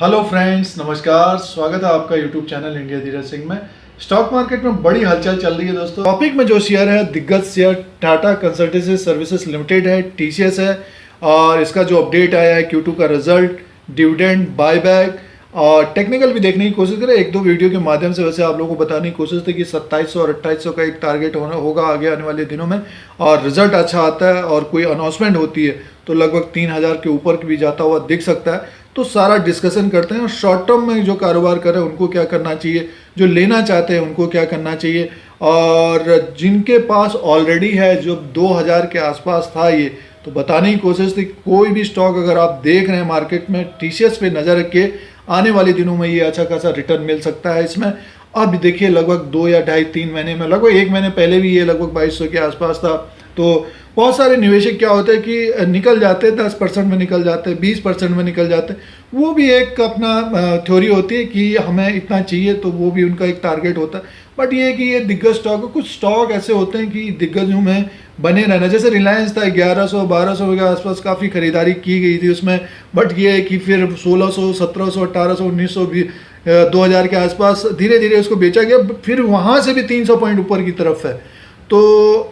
Hello friends, नमस्कार। स्वागत है आपका YouTube channel India Dheeraj Singh में। स्टॉक मार्केट में बड़ी हलचल चल रही है दोस्तों। टॉपिक में जो शेयर है दिग्गज share Tata consultancy services limited है, टीसीएस है। और इसका जो अपडेट आया है Q2 का रिजल्ट, डिविडेंड, बायबैक और टेक्निकल भी देखने की कोशिश करें। एक दो वीडियो के माध्यम से वैसे आप लोगों को बताने की कोशिश थी कि 2700 और 2800 का एक टारगेट होगा आगे आने वाले दिनों में, और रिजल्ट अच्छा आता है और कोई अनाउंसमेंट होती है तो लगभग 3000 के ऊपर भी जाता हुआ दिख सकता है। तो सारा डिस्कशन करते हैं और शॉर्ट टर्म में जो कारोबार कर रहे हैं उनको क्या करना चाहिए, जो लेना चाहते हैं उनको क्या करना चाहिए, और जिनके पास ऑलरेडी है जो 2000 के आसपास था ये, तो बताने की कोशिश थी। कोई भी स्टॉक अगर आप देख रहे हैं मार्केट में, टीसीएस पे नज़र रख के आने वाले दिनों में ये अच्छा खासा रिटर्न मिल सकता है इसमें। अब देखिए लगभग 2 या 2.5-3 महीने में, लगभग 1 महीने पहले भी ये लगभग 2200 के आसपास था। तो बहुत सारे निवेशक क्या होते हैं कि निकल जाते हैं, 10% में निकल जाते हैं, 20% में निकल जाते हैं। वो भी एक अपना थ्योरी होती है कि हमें इतना चाहिए, तो वो भी उनका एक टारगेट होता है। बट ये है कि ये दिग्गज स्टॉक है, कुछ स्टॉक ऐसे होते हैं कि दिग्गजों में बने रहना। जैसे रिलायंस था, 1100-1200 के आसपास काफ़ी खरीदारी की गई थी उसमें, बट ये है कि फिर 1600, 1700, 1800, 1900 भी 2000 के आसपास धीरे धीरे उसको बेचा गया, फिर वहाँ से भी 300 पॉइंट ऊपर की तरफ है। तो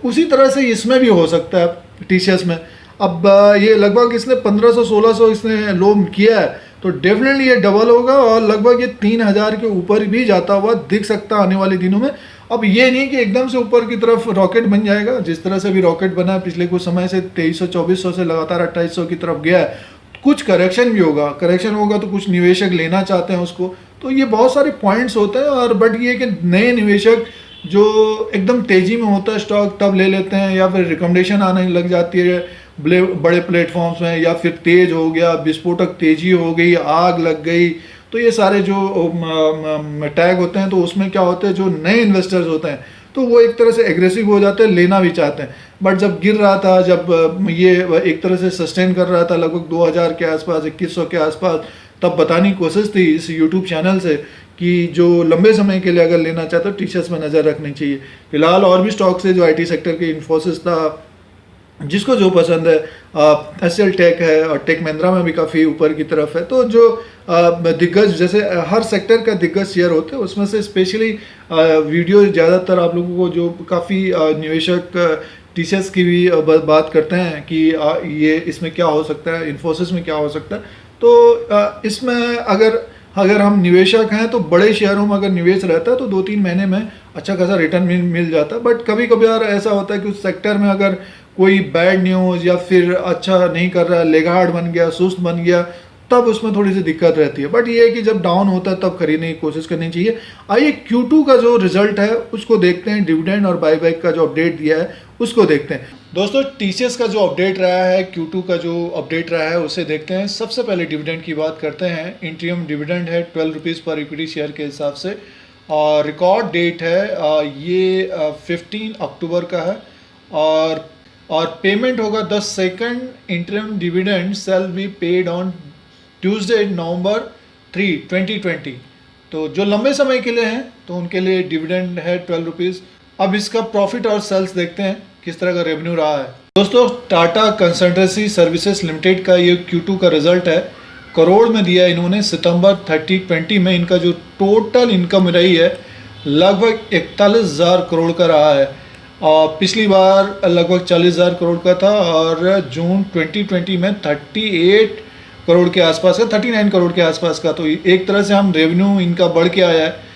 उसी तरह से इसमें भी हो सकता है टीसीएस में। अब ये लगभग इसने 1500-1600 इसने लो किया है, तो डेफिनेटली ये डबल होगा और लगभग ये 3000 के ऊपर भी जाता हुआ दिख सकता है आने वाले दिनों में। अब ये नहीं कि एकदम से ऊपर की तरफ रॉकेट बन जाएगा, जिस तरह से भी रॉकेट बना है पिछले कुछ समय से 2300-2400 से लगातार 2800 की तरफ गया है। कुछ करेक्शन भी होगा, करेक्शन होगा तो कुछ निवेशक लेना चाहते हैं उसको। तो ये बहुत सारे पॉइंट्स होते हैं। और बट ये कि नए निवेशक जो एकदम तेज़ी में होता है स्टॉक तब ले लेते हैं, या फिर रिकमेंडेशन आने लग जाती है बड़े प्लेटफॉर्म्स में, या फिर तेज हो गया, विस्फोटक तेजी हो गई, आग लग गई। तो ये सारे जो टैग होते हैं, तो उसमें क्या होते हैं, जो नए इन्वेस्टर्स होते हैं तो वो एक तरह से एग्रेसिव हो जाते हैं, लेना भी चाहते हैं। बट जब गिर रहा था, जब ये एक तरह से सस्टेन कर रहा था लगभग 2000 के आसपास, 2100 के आसपास, तब बताने की कोशिश थी इस यूट्यूब चैनल से कि जो लंबे समय के लिए अगर लेना चाहते हो टीसीएस में नज़र रखनी चाहिए। फिलहाल और भी स्टॉक्स है जो आईटी सेक्टर के, इन्फोसिस था, जिसको जो पसंद है, एसएल टेक है, और टेक महिंद्रा में भी काफ़ी ऊपर की तरफ है। तो जो दिग्गज, जैसे हर सेक्टर का दिग्गज शेयर होते हैं, उसमें से स्पेशली वीडियो ज़्यादातर आप लोगों को जो काफ़ी निवेशक टीसीएस की भी बात करते हैं कि ये इसमें क्या हो सकता है, इन्फोसिस में क्या हो सकता है। तो इसमें अगर हम निवेशक हैं तो बड़े शेयरों में अगर निवेश रहता है तो 2-3 महीने में अच्छा खासा रिटर्न मिल जाता है। बट कभी कभार ऐसा होता है कि उस सेक्टर में अगर कोई बैड न्यूज़ या फिर अच्छा नहीं कर रहा है, लेगार्ड बन गया, सुस्त बन गया, तब उसमें थोड़ी सी दिक्कत रहती है। बट ये है कि जब डाउन होता है तब खरीदने की कोशिश करनी चाहिए। आइए Q2 का जो रिजल्ट है उसको देखते हैं, डिविडेंड और बायबैक का जो अपडेट दिया है उसको देखते हैं। दोस्तों टीसीएस का जो अपडेट रहा है, Q2 का जो अपडेट रहा है उसे देखते हैं। सबसे पहले डिविडेंड की बात करते हैं। इंटीरियम डिविडेंड है 12 रुपीज़ पर इक्विटी शेयर के हिसाब से, और रिकॉर्ड डेट है ये 15 अक्टूबर का है, और पेमेंट होगा 10 second. Interim dividend shall be paid on Tuesday November 3, 2020। तो जो लंबे समय के लिए हैं तो उनके लिए डिविडेंड है 12 रुपीज़। अब इसका प्रॉफिट और सेल्स देखते हैं किस तरह का रेवेन्यू रहा है। दोस्तों टाटा कंसल्टेंसी सर्विसेज लिमिटेड का ये Q2 का रिजल्ट है, करोड़ में दिया है इन्होंने। सितंबर 30-20 में इनका जो टोटल इनकम रही है लगभग 41,000 करोड़ का रहा है, और पिछली बार लगभग 40,000 करोड़ का था, और जून 2020 में 38 करोड़ के आसपास का, 39 करोड़ के आसपास का। तो एक तरह से हम रेवेन्यू इनका बढ़ के आया है।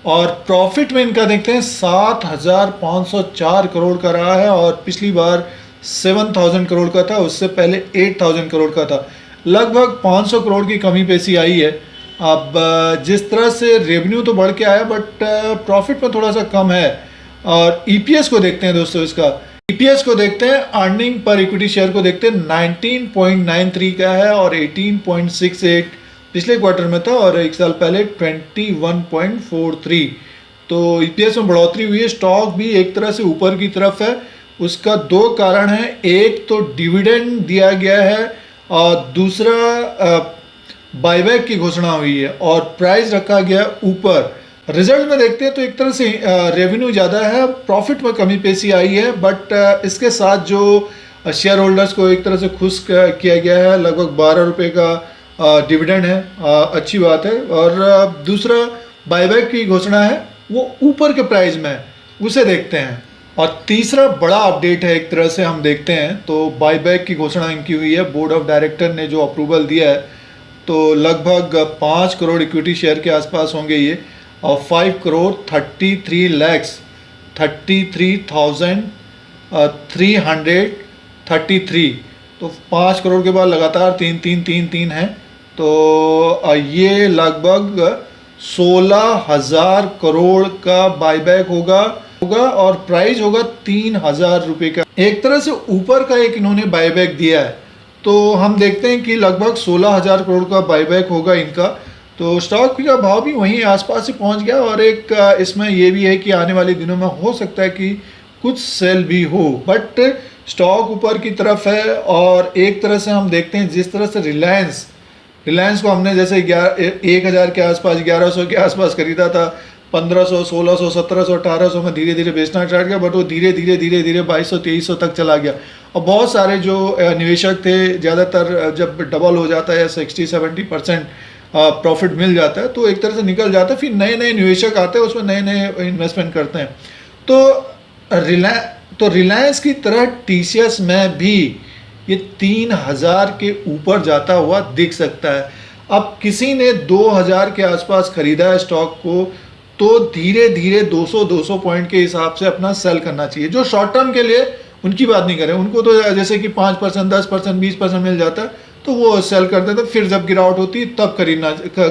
और प्रॉफिट में इनका देखते हैं 7,504 करोड़ का रहा है, और पिछली बार 7,000 करोड़ का था, उससे पहले 8,000 करोड़ का था। लगभग 500 करोड़ की कमी पेशी आई है। अब जिस तरह से रेवेन्यू तो बढ़ के आया, बट प्रॉफिट में थोड़ा सा कम है। और ईपीएस को देखते हैं दोस्तों, इसका ईपीएस को देखते हैं, अर्निंग पर इक्विटी शेयर को देखते हैं। 19.93 का है और 18.68 पिछले क्वार्टर में था, और एक साल पहले 21.43। तो ईपीएस में बढ़ोतरी हुई है। स्टॉक भी एक तरह से ऊपर की तरफ है। उसका 2 कारण है, एक तो डिविडेंड दिया गया है, और दूसरा बायबैक की घोषणा हुई है, और प्राइस रखा गया ऊपर। रिजल्ट में देखते हैं तो एक तरह से रेवेन्यू ज़्यादा है, प्रॉफिट में कमी पेशी आई है, बट इसके साथ जो शेयर होल्डर्स को एक तरह से खुश किया गया है, लगभग 12 रुपये का डिविडेंड है, अच्छी बात है। और दूसरा बायबैक की घोषणा है, वो ऊपर के प्राइस में है, उसे देखते हैं। और तीसरा बड़ा अपडेट है एक तरह से हम देखते हैं, तो बायबैक की घोषणा इनकी हुई है, बोर्ड ऑफ डायरेक्टर ने जो अप्रूवल दिया है, तो लगभग 5 करोड़ इक्विटी शेयर के आसपास होंगे ये, और 5 करोड़ 33,333 तो 5 करोड़ के बाद लगातार 3 है, तो ये लगभग 16,000 करोड़ का बायबैक होगा और प्राइस होगा 3,000 रुपये का। एक तरह से ऊपर का एक इन्होंने बायबैक दिया है, तो हम देखते हैं कि लगभग 16,000 करोड़ का बायबैक होगा इनका। तो स्टॉक का भाव भी वहीं आसपास से पहुंच गया, और एक इसमें ये भी है कि आने वाले दिनों में हो सकता है कि कुछ सेल भी हो, बट स्टॉक ऊपर की तरफ है। और एक तरह से हम देखते हैं जिस तरह से रिलायंस को हमने जैसे 1,000 के आसपास, 1100 के आसपास खरीदा था, 1500, 1600, 1700, 1800 में धीरे धीरे बेचना स्टार्ट किया, बट वो धीरे धीरे 2200, 2300 तक चला गया। और बहुत सारे जो निवेशक थे, ज़्यादातर जब डबल हो जाता है 60-70% प्रॉफिट मिल जाता है, तो एक तरह से निकल जाता है, फिर नए नए निवेशक आते हैं, उसमें नए नए इन्वेस्टमेंट करते हैं। तो रिलायंस की तरह टीसीएस में भी ये 3,000 के ऊपर जाता हुआ दिख सकता है। अब किसी ने 2,000 के आसपास खरीदा है स्टॉक को, तो धीरे धीरे 200 पॉइंट के हिसाब से अपना सेल करना चाहिए। जो शॉर्ट टर्म के लिए उनकी बात नहीं करें, उनको तो जैसे कि 5%, 10%, 20% मिल जाता है तो वो सेल करते हैं, तो फिर जब गिरावट होती है तब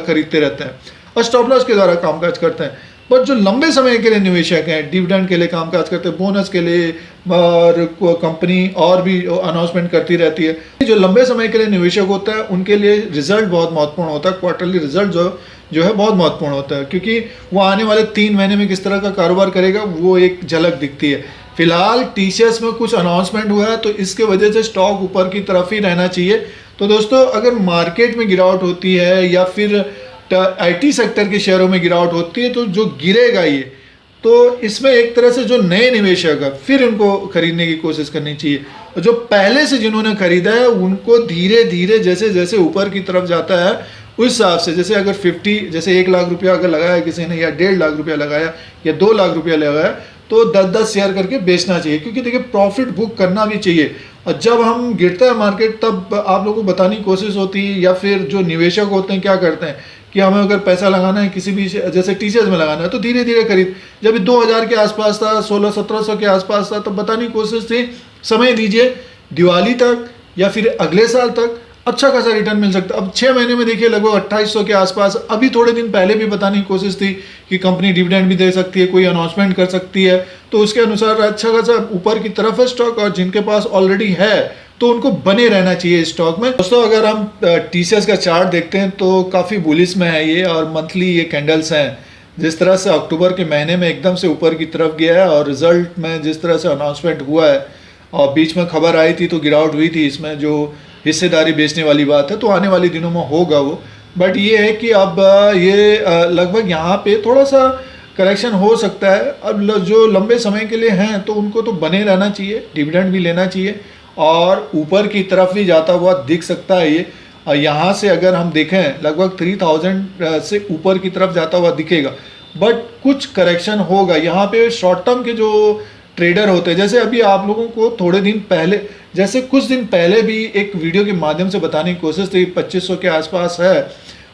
खरीदते रहते हैं और स्टॉप लॉस के द्वारा कामकाज करते हैं। बट जो लंबे समय के लिए निवेशक हैं, डिविडेंड के लिए कामकाज करते हैं, बोनस के लिए, और कंपनी और भी अनाउंसमेंट करती रहती है, जो लंबे समय के लिए निवेशक होता है उनके लिए रिजल्ट बहुत महत्वपूर्ण होता है। क्वार्टरली रिजल्ट जो है बहुत महत्वपूर्ण होता है, क्योंकि वो आने वाले 3 महीने में किस तरह का कारोबार करेगा वो एक झलक दिखती है। फिलहाल टीसीएस में कुछ अनाउंसमेंट हुआ है, तो इसके वजह से स्टॉक ऊपर की तरफ ही रहना चाहिए। तो दोस्तों, अगर मार्केट में गिरावट होती है या फिर आईटी सेक्टर के शेयरों में गिरावट होती है, तो जो गिरेगा ये, तो इसमें एक तरह से जो नए निवेशक है फिर उनको खरीदने की कोशिश करनी चाहिए। जो पहले से जिन्होंने खरीदा है उनको धीरे धीरे जैसे जैसे ऊपर की तरफ जाता है उस हिसाब से, जैसे अगर 1 लाख रुपया अगर लगाया किसी ने, या 1.5 लाख रुपया लगाया, या 2 लाख रुपया लगाया, तो 10-10 शेयर करके बेचना चाहिए, क्योंकि देखिए प्रॉफिट बुक करना भी चाहिए। और जब हम गिरता है मार्केट, तब आप लोगों को बताने की कोशिश होती है, या फिर जो निवेशक होते हैं क्या करते हैं कि हमें अगर पैसा लगाना है किसी भी, जैसे टीसीएस में लगाना है, तो धीरे धीरे खरीद। जब 2,000 के आसपास था, 1600-1700 के आसपास था, तो बताने की कोशिश थी समय दीजिए, दिवाली तक या फिर अगले साल तक अच्छा खासा रिटर्न मिल सकता है। अब 6 महीने में देखिए लगभग 2800 के आसपास। अभी थोड़े दिन पहले भी बताने की कोशिश थी कि कंपनी डिविडेंड भी दे सकती है, कोई अनाउंसमेंट कर सकती है, तो उसके अनुसार अच्छा खासा ऊपर की तरफ है स्टॉक। और जिनके पास ऑलरेडी है तो उनको बने रहना चाहिए स्टॉक में। दोस्तों, अगर हम टीसीएस का चार्ट देखते हैं तो काफ़ी बुलिश में है ये, और मंथली ये कैंडल्स हैं। जिस तरह से अक्टूबर के महीने में एकदम से ऊपर की तरफ गया है, और रिजल्ट में जिस तरह से अनाउंसमेंट हुआ है, और बीच में खबर आई थी तो गिरावट हुई थी इसमें, जो हिस्सेदारी बेचने वाली बात है, तो आने वाले दिनों में होगा वो। बट ये है कि अब ये लगभग यहाँ पे थोड़ा सा करेक्शन हो सकता है। अब जो लंबे समय के लिए हैं तो उनको तो बने रहना चाहिए, डिविडेंड भी लेना चाहिए, और ऊपर की तरफ भी जाता हुआ दिख सकता है ये। यहाँ से अगर हम देखें लगभग 3000 से ऊपर की तरफ जाता हुआ दिखेगा, बट कुछ करेक्शन होगा यहाँ पे। शॉर्ट टर्म के जो ट्रेडर होते हैं, जैसे अभी आप लोगों को थोड़े दिन पहले, जैसे कुछ दिन पहले भी एक वीडियो के माध्यम से बताने की कोशिश थी, 2500 के आसपास है,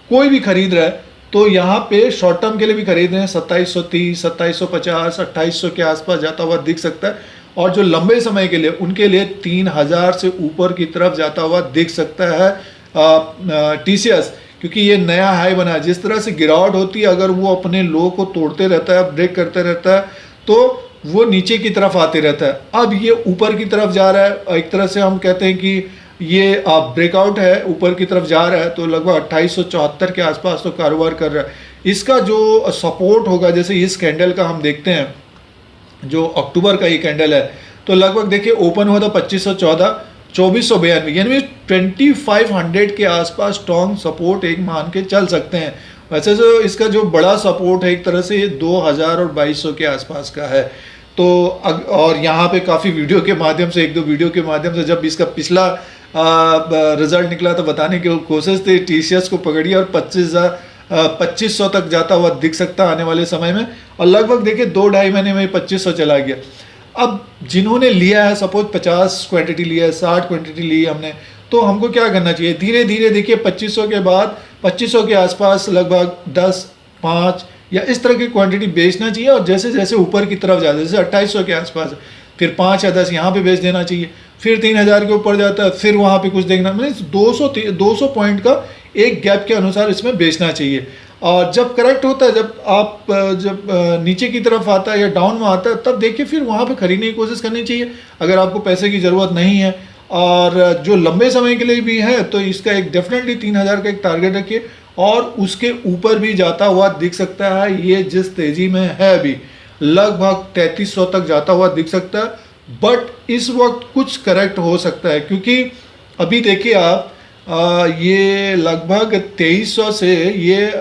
कोई भी खरीद रहा है तो यहाँ पे शॉर्ट टर्म के लिए भी खरीद रहे हैं 2730, 2750, 2800 के आसपास जाता हुआ दिख सकता है। और जो लंबे समय के लिए, उनके लिए 3000 से ऊपर की तरफ जाता हुआ दिख सकता है टीसीएस, क्योंकि ये नया हाई बना है। जिस तरह से गिरावट होती है, अगर वो अपने लो को तोड़ते रहता है, ब्रेक करते रहता है, तो वो नीचे की तरफ आते रहता है। अब ये ऊपर की तरफ जा रहा है, एक तरह से हम कहते हैं कि ये ब्रेकआउट है, ऊपर की तरफ जा रहा है, तो लगभग 2874 के आसपास तो कारोबार कर रहा है। इसका जो सपोर्ट होगा, जैसे इस कैंडल का हम देखते हैं, जो अक्टूबर का ये कैंडल है, तो लगभग देखिए ओपन हुआ था 2514, 2492, यानी 2500 के आसपास स्ट्रॉन्ग सपोर्ट एक मान के चल सकते हैं। वैसे तो इसका जो बड़ा सपोर्ट है एक तरह से 2000 और 2200 के आसपास का है। तो और यहाँ पे काफ़ी वीडियो के माध्यम से, 1-2 वीडियो के माध्यम से, जब इसका पिछला रिजल्ट निकला तो बताने की कोशिश थी। TCS को पकड़िए और 2500 तक जाता हुआ दिख सकता है आने वाले समय में, और लगभग देखिए 2-2.5 महीने में 2500 चला गया। अब जिन्होंने लिया है, सपोज 50 क्वांटिटी लिया है, 60 क्वांटिटी ली है हमने, तो हमको क्या करना चाहिए, धीरे धीरे देखिए 2500 के बाद 2500 के आसपास लगभग 10, 5 या इस तरह की क्वांटिटी बेचना चाहिए। और जैसे जैसे ऊपर की तरफ जाता है, जैसे 2800 के आसपास फिर 5 या 10 यहाँ पे बेच देना चाहिए, फिर 3000 के ऊपर जाता है, फिर वहाँ पे कुछ देखना, मतलब 200 पॉइंट का एक गैप के अनुसार इसमें बेचना चाहिए। और जब करेक्ट होता है, जब नीचे की तरफ आता है या डाउन में आता है, तब देखिए फिर वहाँ पे खरीदने की कोशिश करनी चाहिए अगर आपको पैसे की ज़रूरत नहीं है। और जो लंबे समय के लिए भी है तो इसका एक डेफिनेटली 3000 का एक टारगेट रखिए, और उसके ऊपर भी जाता हुआ दिख सकता है। ये जिस तेज़ी में है अभी लगभग 3300 तक जाता हुआ दिख सकता है, बट इस वक्त कुछ करेक्ट हो सकता है, क्योंकि अभी देखिए आप ये लगभग 2300 से ये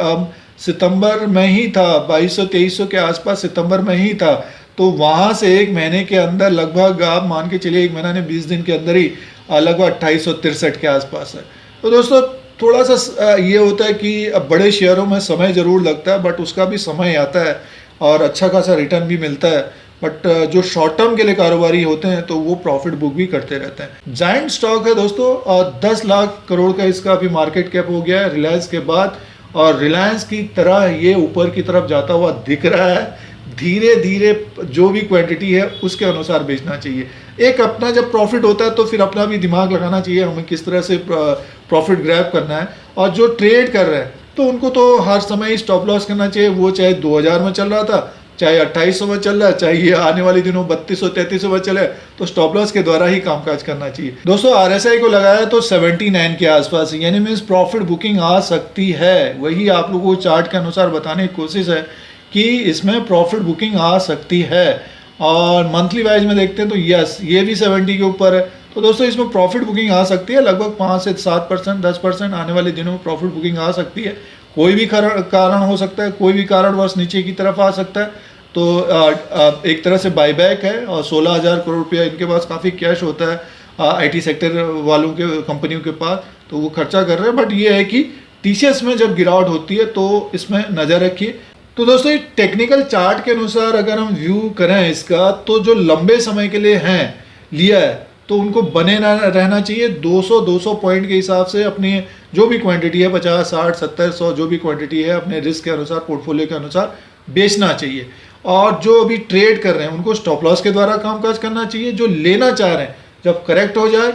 सितंबर में ही था, 2200-2300 के आसपास सितंबर में ही था। तो वहाँ से एक महीने के अंदर लगभग आप मान के चलिए 1 महीना ने 20 दिन के अंदर ही लगभग 2863 के आसपास है। तो दोस्तों थोड़ा सा ये होता है कि अब बड़े शेयरों में समय ज़रूर लगता है, बट उसका भी समय आता है और अच्छा खासा रिटर्न भी मिलता है। बट जो शॉर्ट टर्म के लिए कारोबारी होते हैं तो वो प्रॉफिट बुक भी करते रहते हैं। जायंट स्टॉक है दोस्तों, और 10 लाख करोड़ का इसका अभी मार्केट कैप हो गया है रिलायंस के बाद, और रिलायंस की तरह ये ऊपर की तरफ जाता हुआ दिख रहा है। धीरे धीरे जो भी क्वांटिटी है उसके अनुसार बेचना चाहिए। एक अपना जब प्रॉफिट होता है तो फिर अपना भी दिमाग लगाना चाहिए, हमें किस तरह से प्रॉफिट ग्रैब करना है। और जो ट्रेड कर रहे हैं तो उनको तो हर समय स्टॉप लॉस करना चाहिए, वो चाहे 2000 में चल रहा था, चाहे 2800 में चल रहा है, चाहे ये आने वाले दिनों 3200-3300 में चले, तो स्टॉप लॉस के द्वारा ही कामकाज करना चाहिए। दोस्तों RSI को लगाया तो 79 के आसपास, यानी मीन्स प्रॉफिट बुकिंग आ सकती है। वही आप लोगों को चार्ट के अनुसार बताने की कोशिश है कि इसमें प्रॉफिट बुकिंग आ सकती है। और मंथली वाइज में देखते हैं तो यस, ये भी 70 के ऊपर है। तो दोस्तों इसमें प्रॉफिट बुकिंग आ सकती है, लगभग 5 से 7%, 10% आने वाले दिनों में प्रॉफिट बुकिंग आ सकती है। कोई भी कारण हो सकता है, कोई भी कारणवश नीचे की तरफ आ सकता है। तो एक तरह से बायबैक है, और 16,000 करोड़ रुपया इनके पास काफ़ी कैश होता है IT सेक्टर वालों के, कंपनियों के पास, तो वो खर्चा कर रहे हैं। बट ये है कि TCS में जब गिरावट होती है तो इसमें नज़र रखिए। तो दोस्तों ये टेक्निकल चार्ट के अनुसार अगर हम व्यू करें इसका, तो जो लंबे समय के लिए हैं लिया है तो उनको बने रहना चाहिए। 200 पॉइंट के हिसाब से अपनी जो भी क्वांटिटी है 50, 60, 70, 100 जो भी क्वांटिटी है अपने रिस्क के अनुसार, पोर्टफोलियो के अनुसार बेचना चाहिए। और जो अभी ट्रेड कर रहे हैं उनको स्टॉप लॉस के द्वारा कामकाज करना चाहिए। जो लेना चाह रहे हैं जब करेक्ट हो जाए,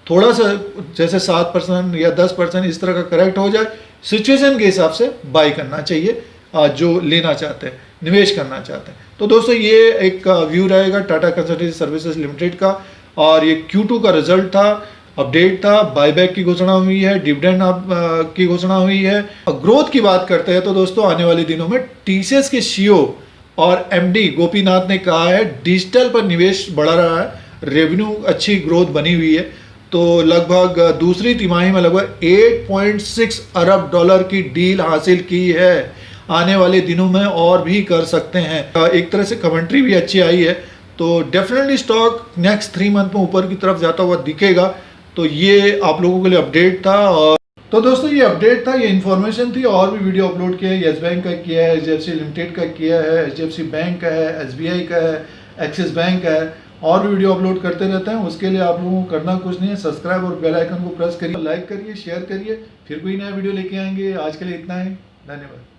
थोड़ा सा जैसे 7% या 10% इस तरह का करेक्ट हो जाए, सिचुएशन के हिसाब से बाई करना चाहिए जो लेना चाहते हैं, निवेश करना चाहते हैं। तो दोस्तों ये एक व्यू रहेगा टाटा कंसल्टेंसी सर्विसेज लिमिटेड का, और ये Q2 का रिजल्ट था, अपडेट था, बायबैक की घोषणा हुई है, डिविडेंड की घोषणा हुई है। ग्रोथ की बात करते हैं तो दोस्तों आने वाले दिनों में TCS के CEO और MD गोपीनाथ ने कहा है डिजिटल पर निवेश बढ़ा रहा है, रेवेन्यू अच्छी ग्रोथ बनी हुई है। तो लगभग दूसरी तिमाही में लगभग 8.6 अरब डॉलर की डील हासिल की है। आने वाले दिनों में और भी कर सकते हैं। एक तरह से कमेंट्री भी अच्छी आई है, तो डेफिनेटली स्टॉक नेक्स्ट 3 मंथ में ऊपर की तरफ जाता हुआ दिखेगा। तो ये आप लोगों के लिए अपडेट था। और तो दोस्तों ये अपडेट था, ये इन्फॉर्मेशन थी। और भी वीडियो अपलोड किया है, येस बैंक का किया है, HDFC लिमिटेड का किया है, HDFC बैंक का है, SBI का है, एक्सिस बैंक का है, और भी वीडियो अपलोड करते रहते हैं। उसके लिए आप लोगों को करना कुछ नहीं है, सब्सक्राइब और बेल आइकन को प्रेस करिए, लाइक करिए, शेयर करिए। फिर कोई नया वीडियो लेके आएंगे। आज के लिए इतना ही, धन्यवाद।